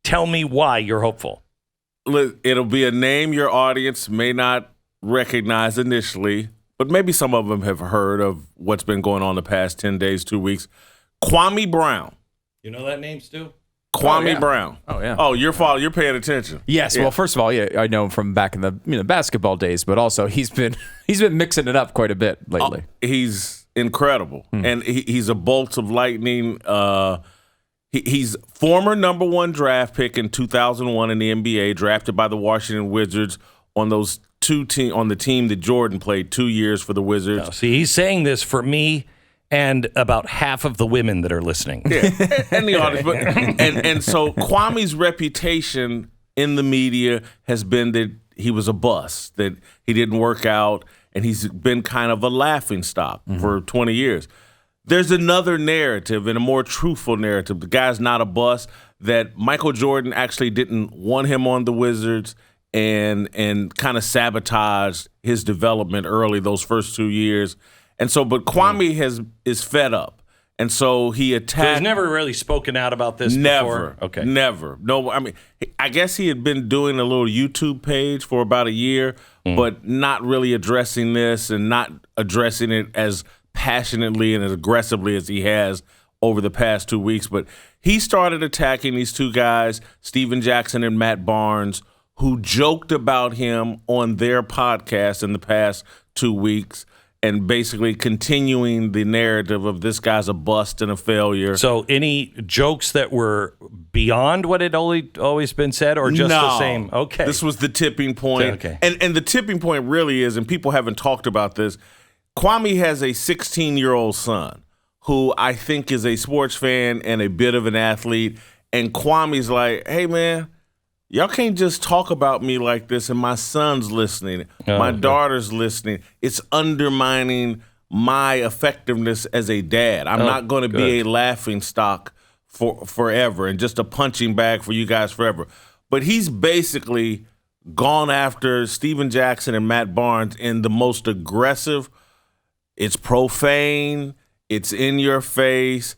tell me why you're hopeful. It'll be a name your audience may not recognize initially, but maybe some of them have heard of what's been going on the past 10 days, 2 weeks. Kwame Brown. You know that name, Stu? Kwame Brown. Oh, yeah. Oh, you're paying attention. Yes. Yeah. Well, first of all, I know him from back in the basketball days, but also he's been mixing it up quite a bit lately. He's incredible, and he's a bolt of lightning. He's former number 1 draft pick in 2001 in the NBA, drafted by the Washington Wizards on those on the team that Jordan played 2 years for the Wizards. Oh, see, he's saying this for me and about half of the women that are listening. Yeah, and the audience. But, and so Kwame's reputation in the media has been that he was a bust, that he didn't work out, and he's been kind of a laughingstock for 20 years. There's another narrative and a more truthful narrative. The guy's not a bust, that Michael Jordan actually didn't want him on the Wizards and kind of sabotaged his development early those first 2 years. And so, but Kwame is fed up. And so he attacked. So he's never really spoken out about this before? Okay. Never. No, I mean, I guess he had been doing a little YouTube page for about a year, but not really addressing this and not addressing it as passionately and as aggressively as he has over the past 2 weeks. But he started attacking these two guys, Steven Jackson and Matt Barnes, who joked about him on their podcast in the past 2 weeks, and basically continuing the narrative of this guy's a bust and a failure. So any jokes that were beyond what had always been said, or just the same? Okay. This was the tipping point. Okay. And the tipping point really is, and people haven't talked about this, Kwame has a 16-year-old son who I think is a sports fan and a bit of an athlete. And Kwame's like, hey, man, y'all can't just talk about me like this, and my son's listening. My daughter's listening. It's undermining my effectiveness as a dad. I'm not going to be a laughingstock forever and just a punching bag for you guys forever. But he's basically gone after Steven Jackson and Matt Barnes in the most aggressive. It's profane. It's in your face.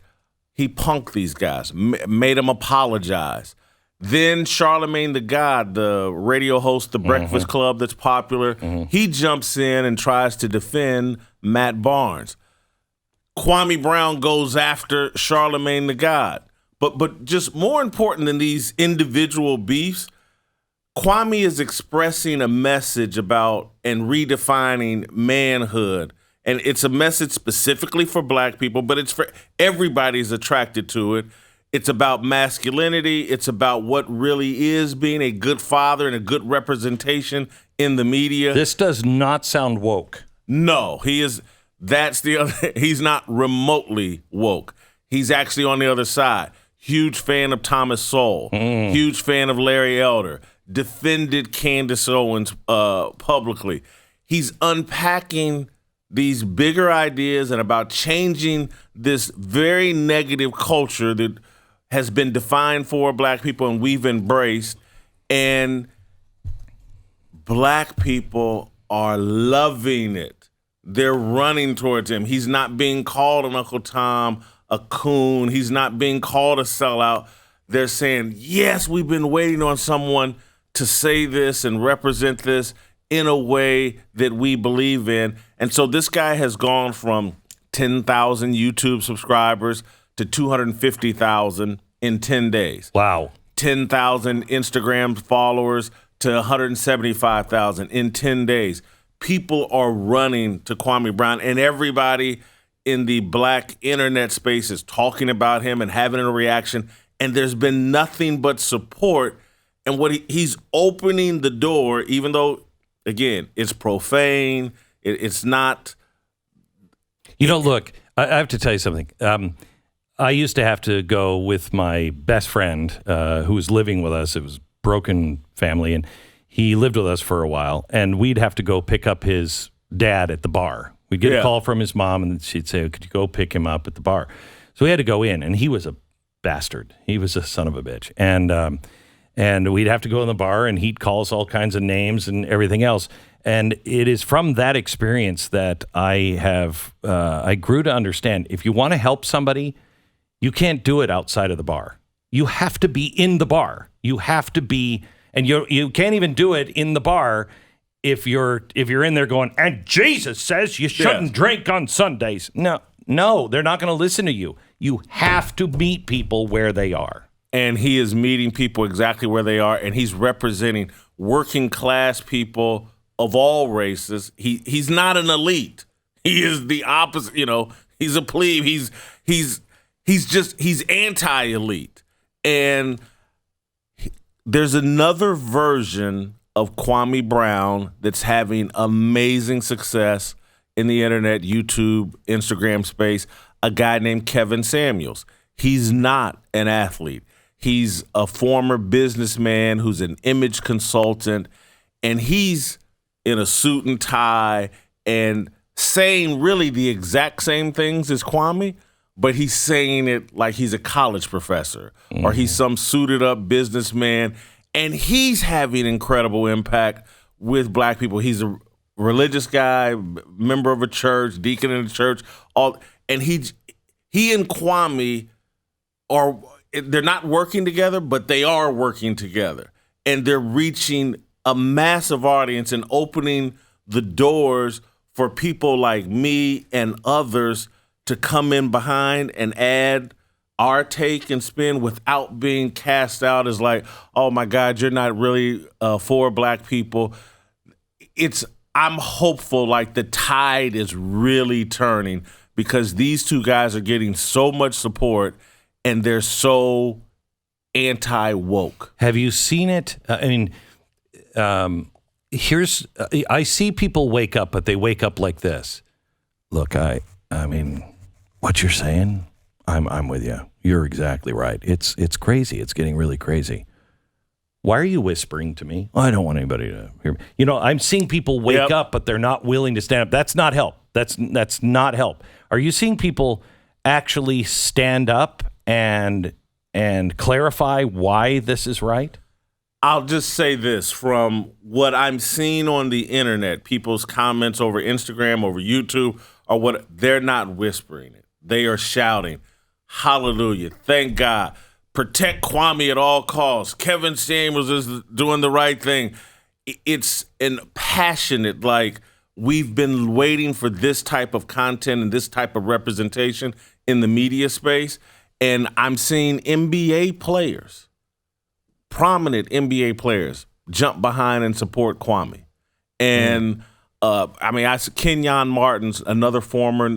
He punked these guys, made them apologize. Then Charlemagne the God, the radio host, The Breakfast Club that's popular, he jumps in and tries to defend Matt Barnes. Kwame Brown goes after Charlemagne the God. But just more important than these individual beefs, Kwame is expressing a message about and redefining manhood. And it's a message specifically for black people, but it's for everybody's attracted to it. It's about masculinity. It's about what really is being a good father and a good representation in the media. This does not sound woke. No, he is. That's the other. He's not remotely woke. He's actually on the other side. Huge fan of Thomas Sowell. Huge fan of Larry Elder. Defended Candace Owens publicly. He's unpacking these bigger ideas and about changing this very negative culture that has been defined for black people and we've embraced. And black people are loving it. They're running towards him. He's not being called an Uncle Tom, a coon. He's not being called a sellout. They're saying, yes, we've been waiting on someone to say this and represent this in a way that we believe in. And so this guy has gone from 10,000 YouTube subscribers to 250,000 in 10 days. Wow. 10,000 Instagram followers to 175,000 in 10 days. People are running to Kwame Brown, and everybody in the black internet space is talking about him and having a reaction, and there's been nothing but support. And what he's opening the door, even though, again, it's profane, it's not. You know, look, I have to tell you something. I used to have to go with my best friend who was living with us. It was a broken family, and he lived with us for a while, and we'd have to go pick up his dad at the bar. We'd get a call from his mom, and she'd say, could you go pick him up at the bar? So we had to go in, and he was a bastard. He was a son of a bitch. And we'd have to go in the bar, and he'd call us all kinds of names and everything else. And it is from that experience that I grew to understand, if you want to help somebody, you can't do it outside of the bar. You have to be in the bar. You have to be, and you can't even do it in the bar if you're in there going, and Jesus says you shouldn't drink on Sundays. No, they're not going to listen to you. You have to meet people where they are. And he is meeting people exactly where they are, and he's representing working class people of all races. He's not an elite. He is the opposite. He's a plebe. He's anti-elite. And there's another version of Kwame Brown that's having amazing success in the internet, YouTube, Instagram space, a guy named Kevin Samuels. He's not an athlete. He's a former businessman who's an image consultant, and he's in a suit and tie and saying really the exact same things as Kwame, but he's saying it like he's a college professor or he's some suited up businessman, and he's having incredible impact with black people. He's a religious guy, member of a church, deacon in a church, and he and Kwame they're not working together, but they are working together, and they're reaching a massive audience and opening the doors for people like me and others to come in behind and add our take and spin without being cast out as like, oh my God, you're not really for black people. I'm hopeful like the tide is really turning because these two guys are getting so much support and they're so anti-woke. Have you seen it? I see people wake up, but they wake up like this. Look, I mean, what you're saying, I'm with you. You're exactly right. It's crazy. It's getting really crazy. Why are you whispering to me? I don't want anybody to hear me. I'm seeing people wake up, but they're not willing to stand up. That's not help. That's not help. Are you seeing people actually stand up and clarify why this is right? I'll just say this from what I'm seeing on the internet, people's comments over Instagram, over YouTube, or what they're not whispering it. They are shouting, hallelujah, thank God. Protect Kwame at all costs. Kevin Samuels is doing the right thing. It's an passionate, like, we've been waiting for this type of content and this type of representation in the media space. And I'm seeing NBA players, prominent NBA players, jump behind and support Kwame. And I see Kenyon Martin's another former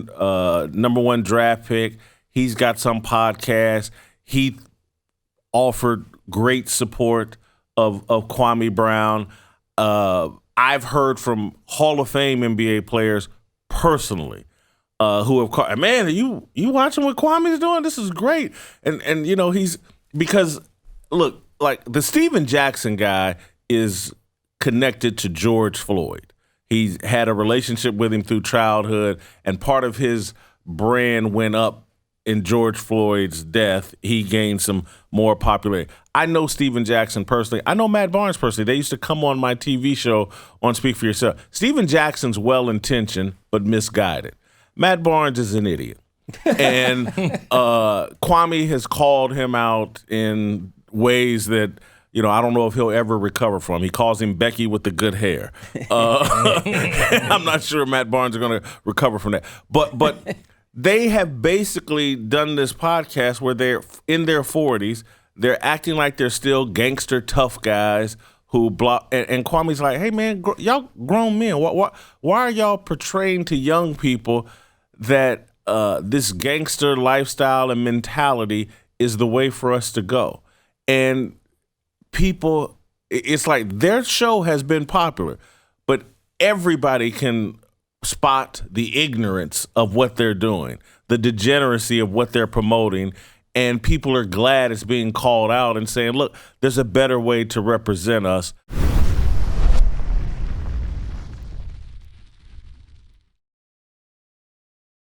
number one draft pick. He's got some podcast. He offered great support of Kwame Brown. I've heard from Hall of Fame NBA players personally who have called, man, are you watching what Kwame's doing? This is great. And he's, because look, like the Steven Jackson guy is connected to George Floyd. He's had a relationship with him through childhood, and part of his brand went up in George Floyd's death. He gained some more popularity. I know Steven Jackson personally. I know Matt Barnes personally. They used to come on my TV show on Speak for Yourself. Steven Jackson's well-intentioned but misguided. Matt Barnes is an idiot. And Kwame has called him out in ways that, I don't know if he'll ever recover from. He calls him Becky with the good hair. I'm not sure Matt Barnes is going to recover from that. But they have basically done this podcast where they're in their 40s. They're acting like they're still gangster tough guys who block. And Kwame's like, hey, man, y'all grown men. Why are y'all portraying to young people that this gangster lifestyle and mentality is the way for us to go? And people, it's like their show has been popular, but everybody can spot the ignorance of what they're doing, the degeneracy of what they're promoting, and people are glad it's being called out and saying, look, there's a better way to represent us.